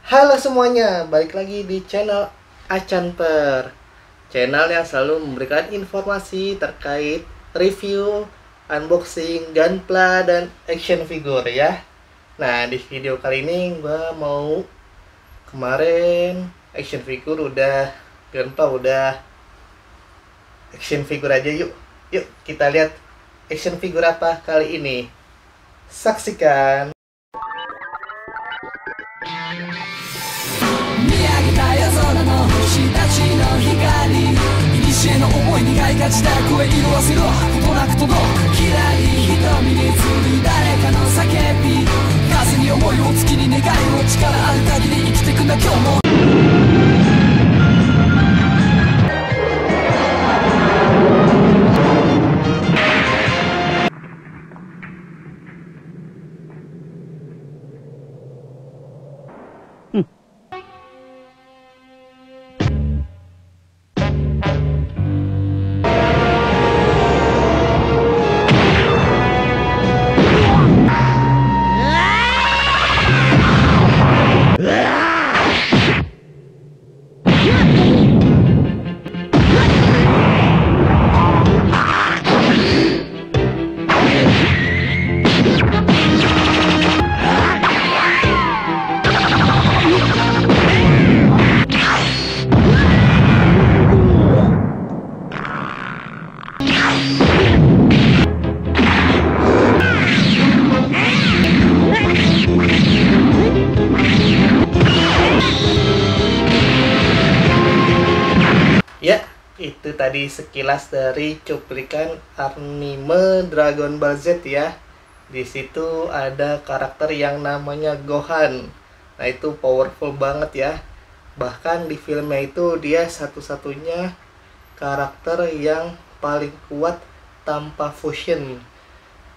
Halo semuanya, balik lagi di channel Acanper, channel yang selalu memberikan informasi terkait review, unboxing, gunpla, dan action figure ya. Nah, di video kali ini gue mau kemarin action figure udah, gunpla udah, action figure aja yuk. Yuk kita lihat action figure apa kali ini. Saksikan. 見上げた夜空の星たちの光古の思いにがいがちだ声色あせろことなく届くきらり瞳に映る誰かの叫び風に思いを月に願いを力ある限り生きてくんだ今日もYa, itu tadi sekilas dari cuplikan anime Dragon Ball Z ya. Di situ ada karakter yang namanya Gohan. Nah, itu powerful banget ya. Bahkan di filmnya itu dia satu-satunya karakter yang paling kuat tanpa fusion.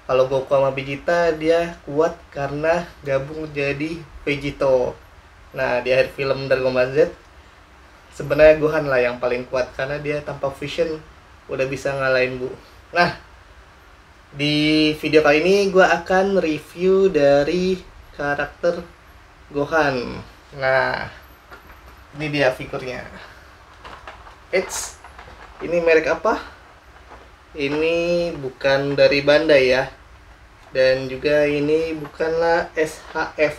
Kalau Goku sama Vegeta dia kuat karena gabung jadi Vegito. Nah, di akhir film Dragon Ball Z sebenarnya Gohan lah yang paling kuat karena dia tanpa fusion udah bisa ngalahin Bu. Nah, di video kali ini gue akan review dari karakter Gohan. Nah, ini dia figurnya. Ini merek apa? Ini bukan dari Bandai ya. Dan juga ini bukanlah SHF.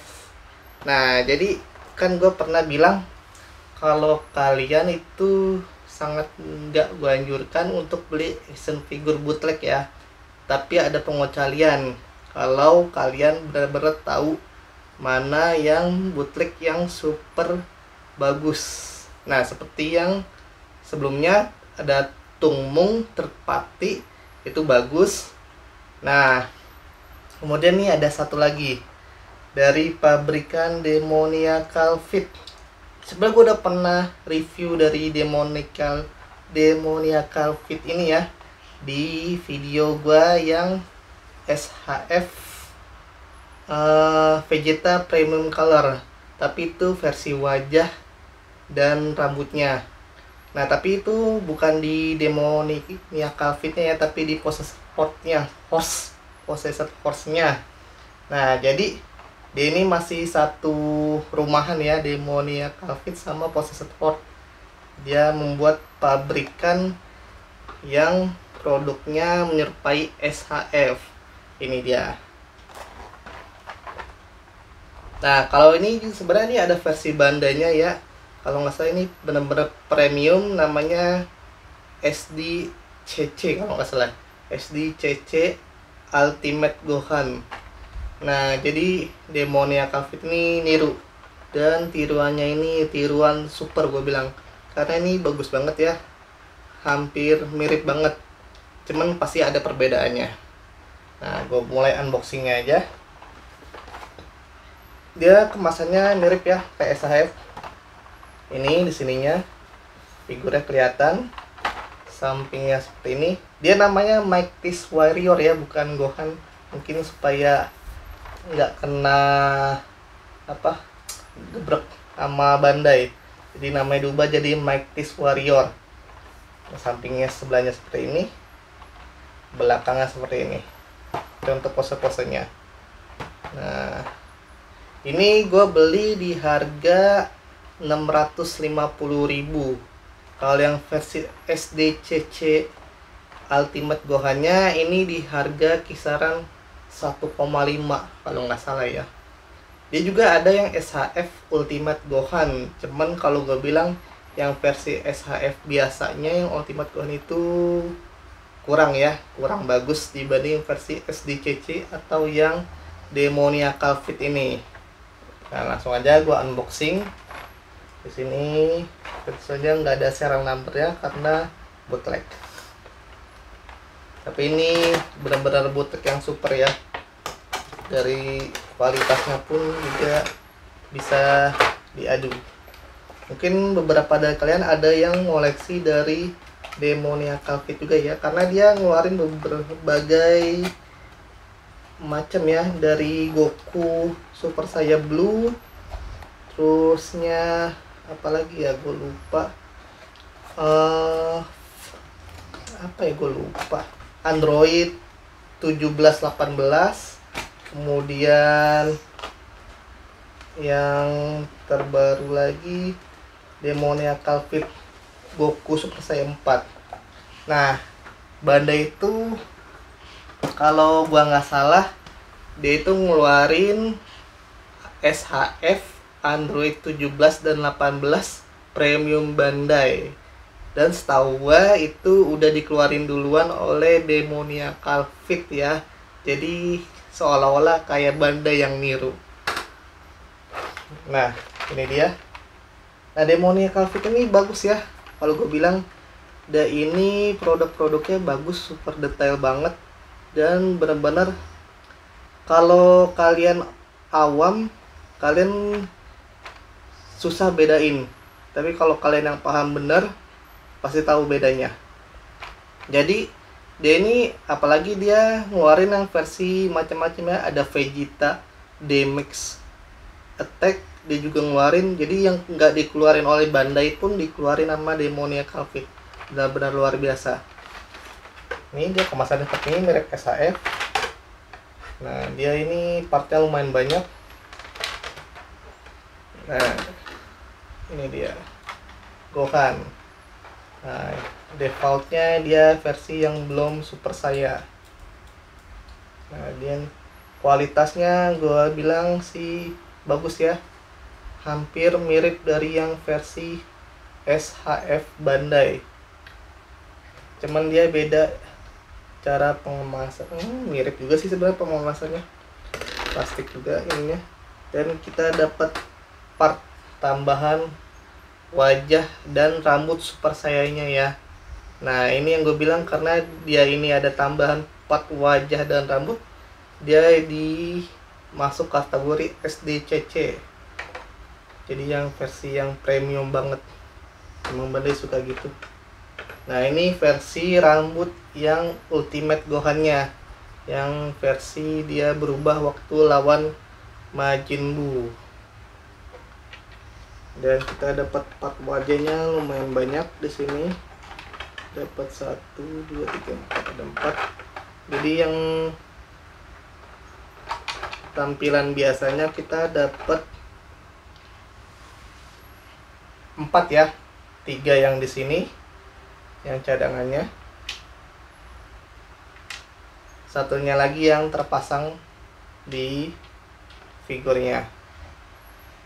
Nah, jadi kan gue pernah bilang kalau kalian itu sangat nggak gue anjurkan untuk beli action figure bootleg ya, tapi ada pengecualian kalau kalian benar-benar tahu mana yang bootleg yang super bagus. Nah, seperti yang sebelumnya ada Tungmung Terpati itu bagus. Nah, kemudian nih ada satu lagi dari pabrikan Demoniacal Fit. Sebenarnya gue udah pernah review dari Demoniacal Fit ini ya di video gue yang SHF Vegeta Premium Color, tapi itu versi wajah dan rambutnya. Nah, tapi itu bukan di Demoniacal Fit-nya ya, tapi di Possessor Force-nya. Nah, jadi dia ini masih satu rumahan ya, Demoniacal Fit sama Possessor Force. Dia membuat pabrikan yang produknya menyerupai SHF. Ini dia. Nah, kalau ini sebenarnya ini ada versi Bandainya ya. Kalau nggak salah ini benar-benar premium, namanya SDCC kalau nggak salah. SDCC Ultimate Gohan. Nah, jadi Demoniacal Fit ini niru, dan tiruannya ini tiruan super gue bilang, karena ini bagus banget ya, hampir mirip banget, cuman pasti ada perbedaannya. Nah, gue mulai unboxingnya aja. Dia kemasannya mirip ya kayak SHF. Ini di sininya figurnya kelihatan, sampingnya seperti ini. Dia namanya Mightiest Warrior ya, bukan Gohan, mungkin supaya nggak kena gebrek sama Bandai, jadi namanya diubah jadi Mightiest Warrior. Nah, sampingnya sebelahnya seperti ini, belakangnya seperti ini. Itu untuk pose-posenya. Nah, Ini gue beli di harga 650.000. Kalau yang versi SDCC Ultimate Gohannya ini di harga kisaran 1,5 kalau nggak salah ya. Dia juga ada yang SHF Ultimate Gohan, cuman kalau gue bilang yang versi SHF biasanya yang Ultimate Gohan itu kurang ya, kurang bagus dibanding versi SDCC atau yang Demoniacal Fit ini. Nah, langsung aja gue unboxing. Di sini tentu saja nggak ada serial numbernya karena bootleg. Tapi ini benar-benar bootleg yang super ya. Dari kualitasnya pun juga bisa diadu. Mungkin beberapa dari kalian ada yang ngoleksi dari Demoniacal Fit juga ya, karena dia ngeluarin berbagai macam ya, dari Goku Super Saiyan Blue, terusnya apalagi ya gue lupa, apa ya gue lupa, Android 1718, kemudian yang terbaru lagi Demoniacal Fit Goku Super Saiyan 4. Nah, Bandai itu kalau gua nggak salah dia itu ngeluarin SHF Android 17 dan 18 Premium Bandai. Dan setahu gua itu udah dikeluarin duluan oleh Demoniacal Fit ya. Jadi seolah-olah kayak Bandai yang niru. Nah, ini dia. Nah, Demoniacal Fit ini bagus ya. Kalau gue bilang, ini produk-produknya bagus, super detail banget. Dan benar-benar kalau kalian awam, kalian susah bedain. Tapi kalau kalian yang paham bener, pasti tahu bedanya. Jadi, dia ini apalagi dia ngeluarin yang versi macam-macamnya. Ada Vegeta, DMX, Attack, dia juga ngeluarin. Jadi yang nggak dikeluarin oleh Bandai pun dikeluarin sama Demoniacal Fit. Benar-benar luar biasa. Ini dia kemasannya seperti ini, merek SHF. Nah, dia ini partnya lumayan banyak. Nah, ini dia Gohan. Nah, defaultnya dia versi yang belum Super Saiyan. Nah, dia kualitasnya gue bilang sih bagus ya, hampir mirip dari yang versi SHF Bandai, cuman dia beda cara pengemasan. Mirip juga sih sebenarnya pengemasannya, plastik juga ininya. Dan kita dapat part tambahan wajah dan rambut Super Saiyan-nya ya. Nah, ini yang gue bilang karena dia ini ada tambahan part wajah dan rambut, dia masuk kategori SDCC. Jadi yang versi yang premium banget. Emang Bandai suka gitu. Nah, ini versi rambut yang Ultimate Gohannya, yang versi dia berubah waktu lawan Majin Buu. Dan kita dapat part wajahnya lumayan banyak di sini. Dapat 1, 2, 3, 4, ada 4. Jadi yang tampilan biasanya kita dapat 4 ya. 3 yang di sini, yang cadangannya. Satunya lagi yang terpasang di figurnya.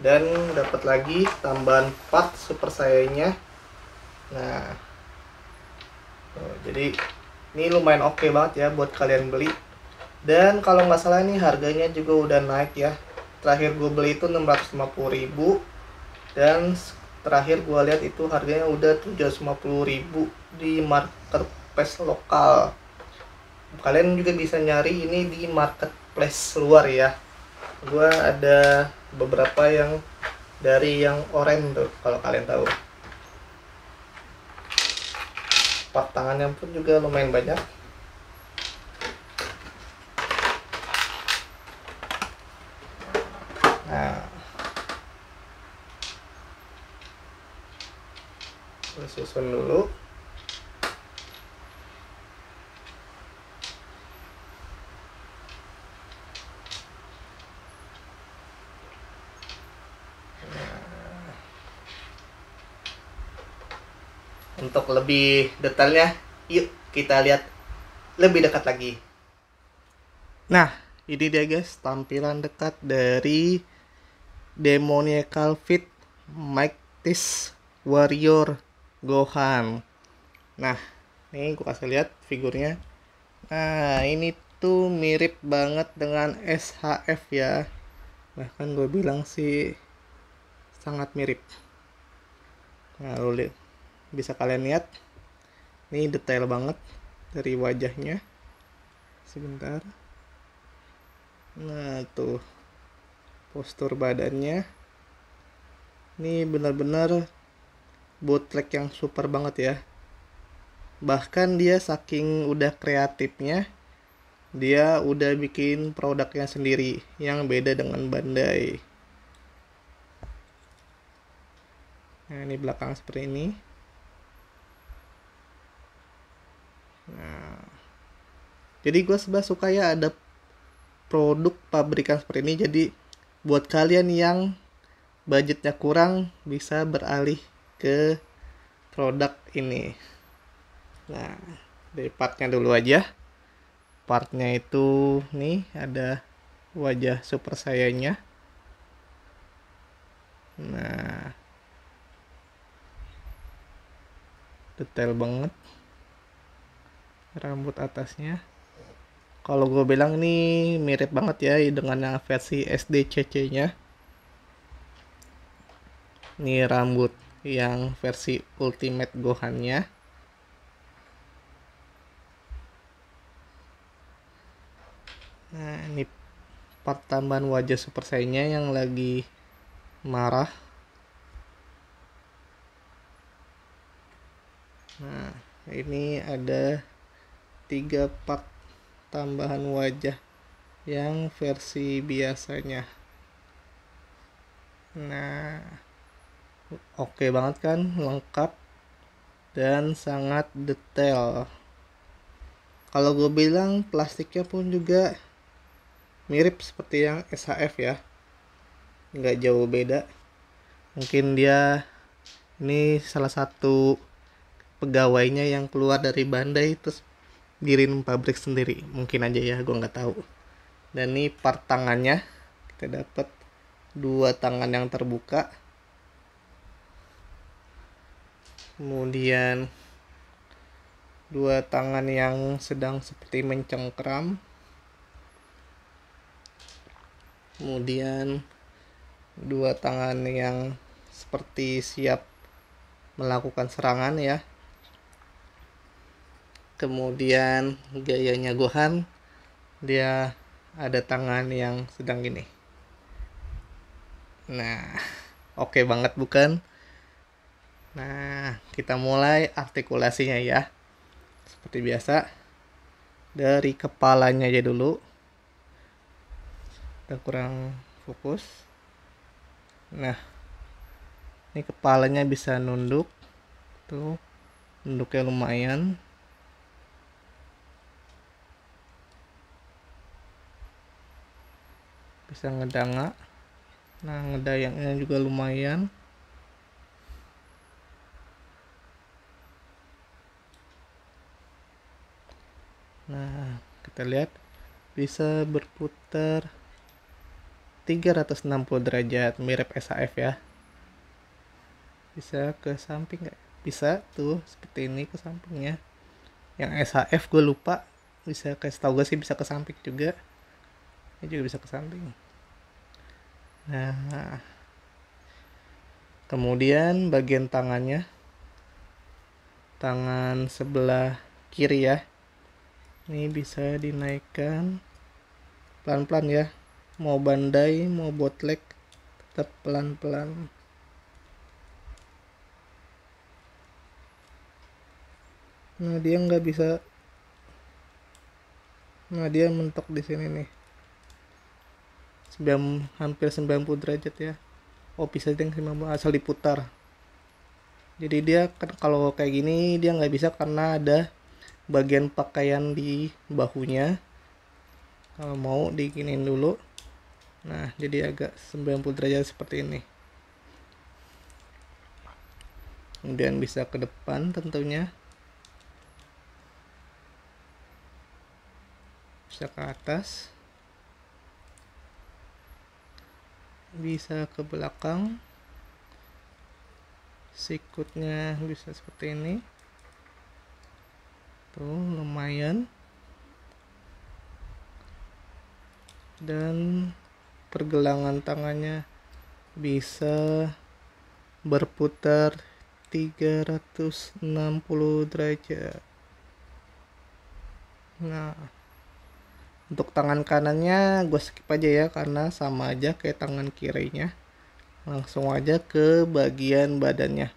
Dan dapat lagi tambahan part Super Saiyan-nya. Nah, jadi ini lumayan oke banget ya buat kalian beli. Dan kalau nggak salah ini harganya juga udah naik ya. Terakhir gue beli itu 650.000, dan terakhir gue lihat itu harganya udah 750.000 di marketplace lokal. Kalian juga bisa nyari ini di marketplace luar ya. Gue ada beberapa yang dari yang oranye tuh, kalau kalian tahu. Part tangannya pun juga lumayan banyak. Nah, kita susun dulu. Untuk lebih detailnya, yuk kita lihat lebih dekat lagi. Nah, ini dia guys tampilan dekat dari Demoniacal Fit Mightiest Warrior Gohan. Nah, ini gue kasih lihat figurnya. Nah, ini tuh mirip banget dengan SHF ya. Bahkan gue bilang sih sangat mirip. Nah, bisa kalian lihat. Ini detail banget dari wajahnya. Sebentar. Nah, tuh postur badannya. Ini benar-benar bootleg yang super banget ya. Bahkan dia saking udah kreatifnya, dia udah bikin produknya sendiri yang beda dengan Bandai. Nah, ini belakang seperti ini. Nah, jadi gue sebenarnya suka ya ada produk pabrikan seperti ini. Jadi buat kalian yang budgetnya kurang bisa beralih ke produk ini. Nah, dari partnya dulu aja. Partnya itu nih ada wajah Super Saiyan-nya. Nah, detail banget rambut atasnya. Kalau gue bilang ini mirip banget ya dengan yang versi SDCC-nya. Ini rambut yang versi Ultimate Gohan-nya. Nah, ini part tambahan wajah Super Saiyan-nya yang lagi marah. Nah, ini ada 3 part tambahan wajah yang versi biasanya. Nah, oke banget kan, lengkap dan sangat detail. Kalau gue bilang plastiknya pun juga mirip seperti yang SHF ya, nggak jauh beda. Mungkin dia ini salah satu pegawainya yang keluar dari Bandai terus dirin pabrik sendiri, mungkin aja ya, gue nggak tahu. Dan ini part tangannya, kita dapat 2 tangan yang terbuka, kemudian 2 tangan yang sedang seperti mencengkram, kemudian 2 tangan yang seperti siap melakukan serangan ya. Kemudian gayanya Gohan, dia ada tangan yang sedang gini. Nah, oke banget bukan? Nah, kita mulai artikulasinya ya. Seperti biasa, dari kepalanya aja dulu. Kita kurang fokus. Nah, ini kepalanya bisa nunduk. Tuh, nunduknya lumayan. Bisa ngedanga. Nah, ngedayangnya juga lumayan. Nah, kita lihat bisa berputar 360 derajat, mirip SHF ya. Bisa ke samping nggak? Bisa tuh, seperti ini ke sampingnya. Yang SHF gue lupa, bisa ke, setahu gue sih bisa ke samping juga. Ini juga bisa ke samping. Nah, kemudian bagian tangannya, tangan sebelah kiri ya, ini bisa dinaikkan pelan-pelan ya. Mau Bandai, mau bootleg, tetap pelan-pelan. Nah, dia nggak bisa. Nah, dia mentok di sini nih. Hampir 90 derajat ya. Oh, bisa deh 90 asal diputar. Jadi dia kan kalau kayak gini dia nggak bisa karena ada bagian pakaian di bahunya. Kalau mau diginin dulu. Nah, jadi agak 90 derajat seperti ini. kemudian bisa ke depan tentunya, bisa ke atas, bisa ke belakang, sikutnya bisa seperti ini tuh, lumayan. Dan pergelangan tangannya bisa berputar 360 derajat. Nah, untuk tangan kanannya gue skip aja ya, karena sama aja kayak tangan kirinya. Langsung aja ke bagian badannya.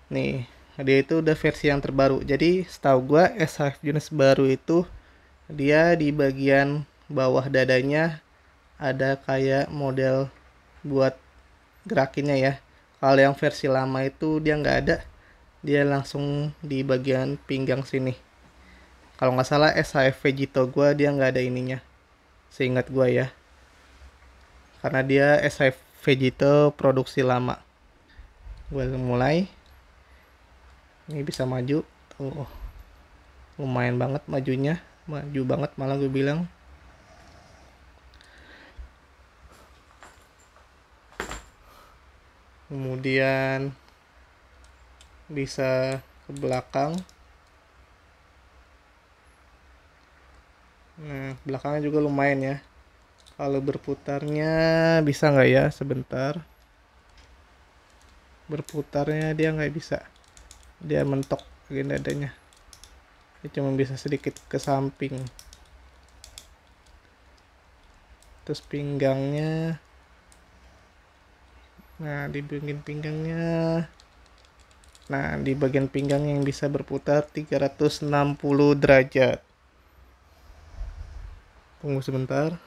Nih, dia itu udah versi yang terbaru. Jadi setahu gue SHF jenis baru itu dia di bagian bawah dadanya ada kayak model buat gerakinnya ya. Kalau yang versi lama itu dia nggak ada, dia langsung di bagian pinggang sini. Kalau nggak salah SHF Vegito gue dia nggak ada ininya, seingat gue ya, karena dia SHF Vegito produksi lama. Gue mulai, ini bisa maju tuh, lumayan banget majunya, maju banget malah gue bilang. Kemudian bisa ke belakang. Nah, belakangnya juga lumayan ya. Kalau berputarnya bisa nggak ya? Sebentar. Berputarnya dia nggak bisa. Dia mentok bagian dadanya. Dia cuma bisa sedikit ke samping. Terus pinggangnya. Nah, di bagian pinggangnya. Nah, di bagian pinggang yang bisa berputar 360 derajat. Tunggu sebentar.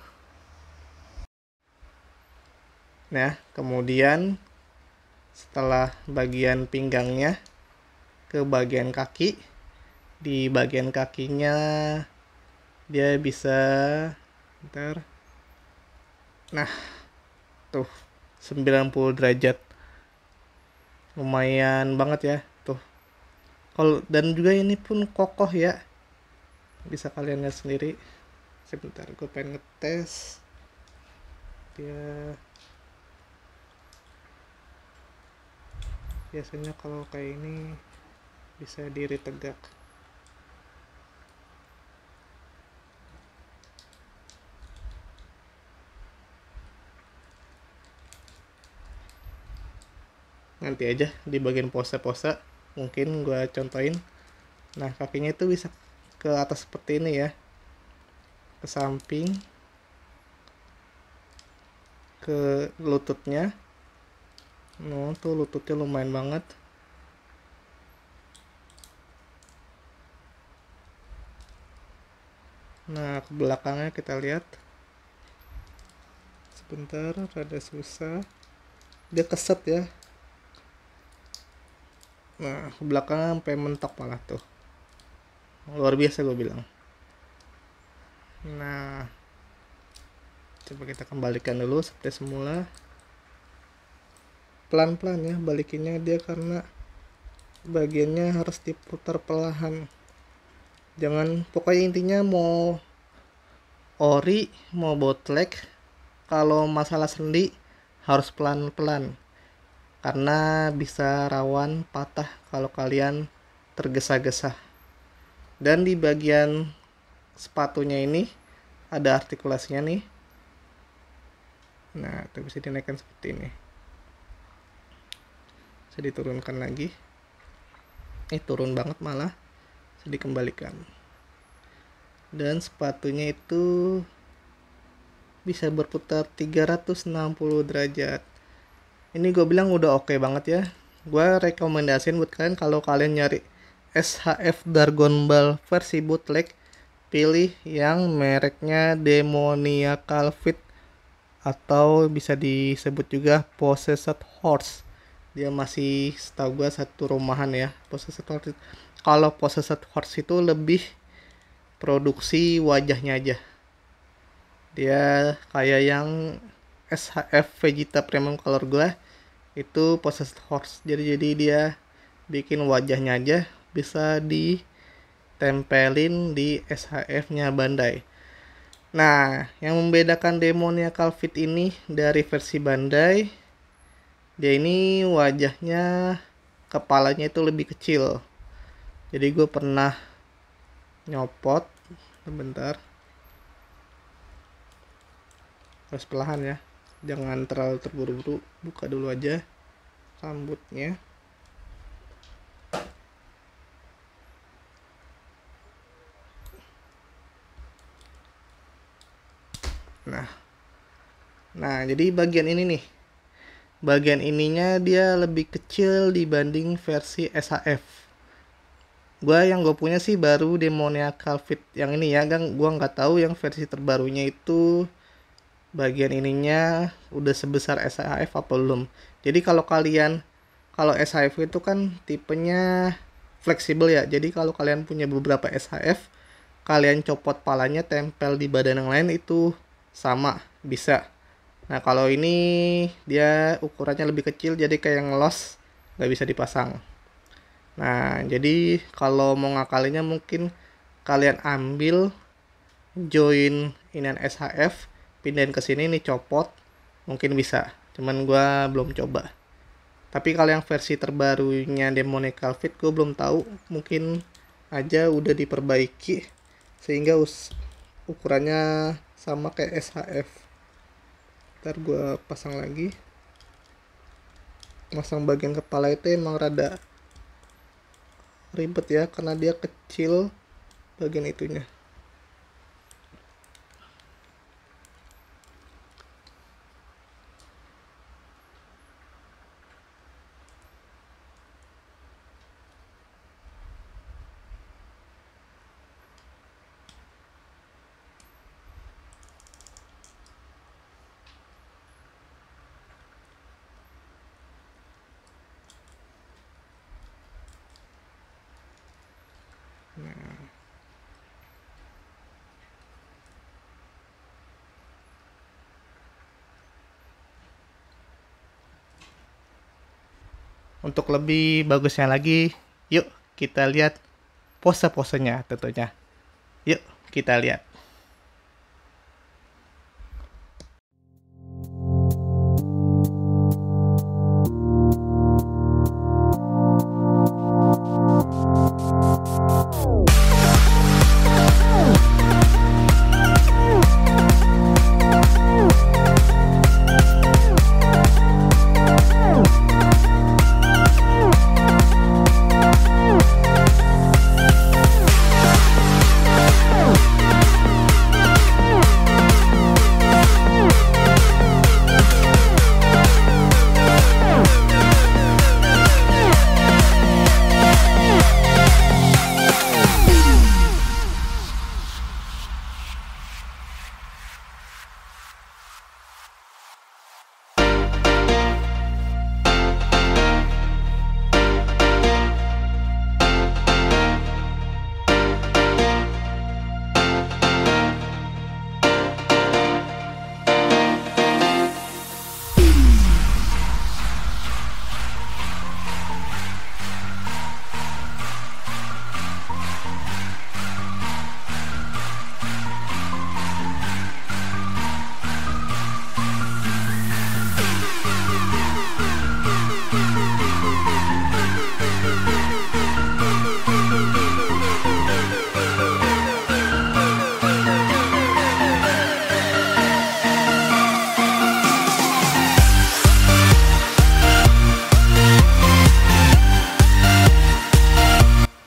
Nah, kemudian setelah bagian pinggangnya ke bagian kaki, di bagian kakinya dia bisa, bentar. Nah, tuh 90 derajat. Lumayan banget ya, tuh. Kalau dan juga ini pun kokoh ya. Bisa kalian lihat sendiri. Sebentar, gue pengen ngetes. Dia biasanya kalau kayak ini bisa diri tegak. Nanti aja di bagian pose-pose mungkin gue contohin. Nah, kakinya itu bisa ke atas seperti ini ya, ke samping, ke lututnya. Nah, tuh lututnya lumayan banget. Nah, ke belakangnya kita lihat. Sebentar, rada susah. Dia keset ya. Nah, ke belakang sampai mentok malah tuh. Luar biasa gue bilang. Nah, coba kita kembalikan dulu seperti semula. Pelan-pelan ya balikinnya dia, karena bagiannya harus diputar perlahan. Jangan, pokoknya intinya mau ori, mau bootleg, kalau masalah sendi harus pelan-pelan. Karena bisa rawan patah kalau kalian tergesa-gesa. Dan di bagian sepatunya ini ada artikulasinya nih. Nah, itu bisa dinaikkan seperti ini. Bisa diturunkan lagi. Ini turun banget malah. Bisa dikembalikan. Dan sepatunya itu bisa berputar 360 derajat. Ini gue bilang udah oke banget ya. Gue rekomendasiin buat kalian, kalau kalian nyari SHF Dragon Ball versi bootleg, pilih yang mereknya Demoniacal Fit, atau bisa disebut juga Possessed Horse. Dia masih, setahu gue, satu rumahan ya, Possessed Horse. Kalau Possessed Horse itu lebih produksi wajahnya aja. Dia kayak yang SHF Vegeta Premium Color gue itu Possessed Horse. Jadi dia bikin wajahnya aja bisa ditempelin di SHF nya Bandai. Nah, yang membedakan Demoniacal Fit ini dari versi Bandai, dia ini wajahnya, kepalanya itu lebih kecil. Jadi gue pernah nyopot, sebentar, harus perlahan ya, jangan terlalu terburu-buru, buka dulu aja rambutnya. Nah, jadi bagian ini nih, bagian ininya dia lebih kecil dibanding versi SHF. Yang gue punya sih baru Demoniacal Fit yang ini ya, gue nggak tahu yang versi terbarunya itu bagian ininya udah sebesar SHF apa belum. Jadi kalau SHF itu kan tipenya fleksibel ya, jadi kalau kalian punya beberapa SHF, kalian copot palanya tempel di badan yang lain itu sama, bisa. Nah kalau ini dia ukurannya lebih kecil, jadi kayak ngelos, nggak bisa dipasang. Nah jadi kalau mau ngakalinya mungkin kalian ambil join inian SHF, pindahin ke sini nih, copot, mungkin bisa. Cuman gua belum coba. Tapi kalau yang versi terbarunya Demoniacal Fit gue belum tahu, mungkin aja udah diperbaiki sehingga ukurannya sama kayak SHF. Ntar gue pasang lagi. Masang bagian kepala itu emang rada ribet ya, karena dia kecil bagian itunya. Untuk lebih bagusnya lagi, yuk kita lihat pose-posenya tentunya. Yuk kita lihat.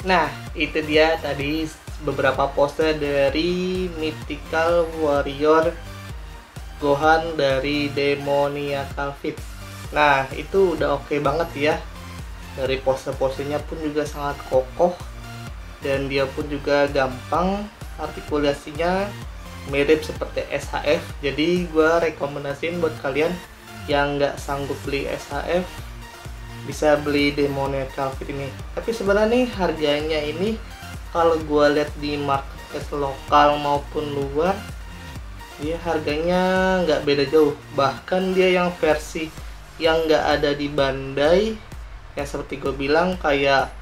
Nah, itu dia tadi beberapa pose dari Mythical Warrior Gohan dari Demoniacal Fit. Nah, itu udah oke banget ya. Dari pose-posenya pun juga sangat kokoh, dan dia pun juga gampang, artikulasinya mirip seperti SHF. Jadi gue rekomendasiin buat kalian yang nggak sanggup beli SHF, bisa beli Demoniacal Fit ini. Tapi sebenarnya nih harganya ini kalau gue lihat di marketplace lokal maupun luar, dia harganya nggak beda jauh. Bahkan dia yang versi yang nggak ada di Bandai yang seperti gue bilang kayak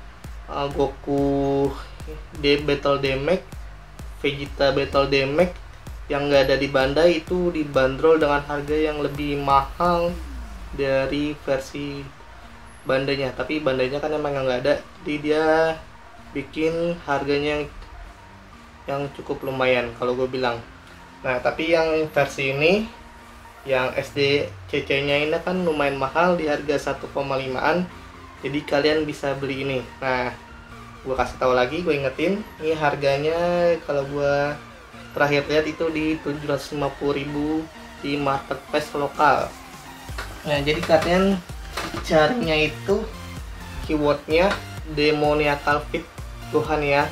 Goku Battle Damage, Vegeta Battle Damage yang nggak ada di Bandai itu dibanderol dengan harga yang lebih mahal dari versi Bandainya. Tapi Bandainya kan emang nggak ada, jadi dia bikin harganya yang cukup lumayan kalau gue bilang. Nah tapi yang versi ini yang SDCC nya ini kan lumayan mahal di harga 1,5an, jadi kalian bisa beli ini. Nah gue kasih tahu lagi, gue ingetin, ini harganya kalau gue terakhir lihat itu di 750.000 di marketplace lokal. Nah jadi kalian carinya itu keywordnya Demoniacal Pit Gohan ya,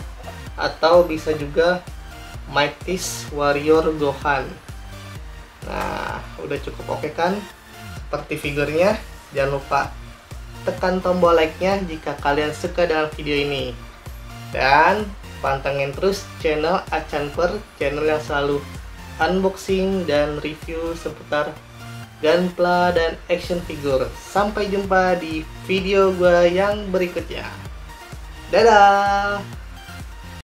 atau bisa juga Mightiest Warrior Gohan. Nah udah cukup oke kan seperti figurnya. Jangan lupa tekan tombol like-nya jika kalian suka dengan video ini, dan pantengin terus channel Achanper, channel yang selalu unboxing dan review seputar Gunpla dan action figure. Sampai jumpa di video gua yang berikutnya. Dadah.